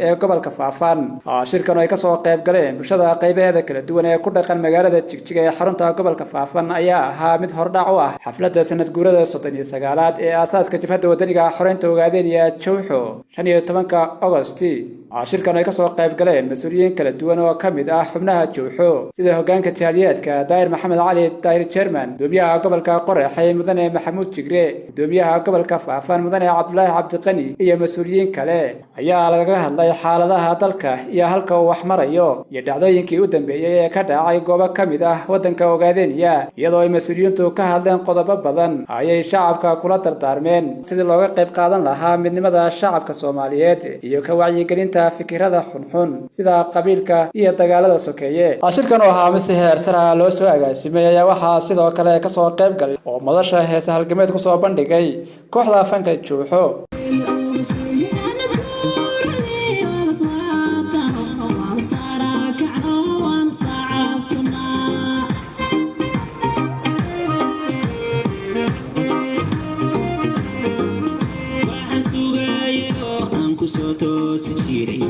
ee gobolka Faafan shirkan ay ka soo qayb galeen bulshada qaybaheeda kala duwan ee ku dhaqan magaalada Jigjiga ee xarunta gobolka Faafan ayaa ahaa mid hordhac u ah xafladda sanad guurada 39aad ee aasaaska jabhadda wadaniga xoreynta Ogaadeniya Jowxo 15 Agosti shirkan ay ka soo qayb galeen mas'uuliyiin kala duwan oo ka mid ah xubnaha Jowxo sida hoggaanka jaaliyadka Daayir Maxamed Cali Daayir Chairman doomiyaha gobolka Qoraxay Mudane Maxamuud Jigre doomiyaha gobolka Faafan Mudane Cabdullaahi Cabdiqani iyo mas'uuliyiin kale ayaa laga hadlay xaaladaha dalka iyo halka uu wax marayo iyo dhacdooyinkii u dambeeyay ee ka dhacay goobo ka mid ah wadanka Ogaadeniya iyadoo ay mas'uuliyiintu ka hadleen qodobo badan ayay shacabka kula dardaarmeen sidii looga qayb qaadan lahaa midnimada shacabka Soomaaliyeed iyo ka wacyigelinta fikirada xunxun sida qabiilka iyo dagaalada sokeeye shirkan oo ahaa mid heer sare loo soo agaasimay ayaa waxaa sidoo kale ka soo qayb galay oo madasha heesa halgameed ku soo bandhigay kooxda fanka Jowxo Soto si jiray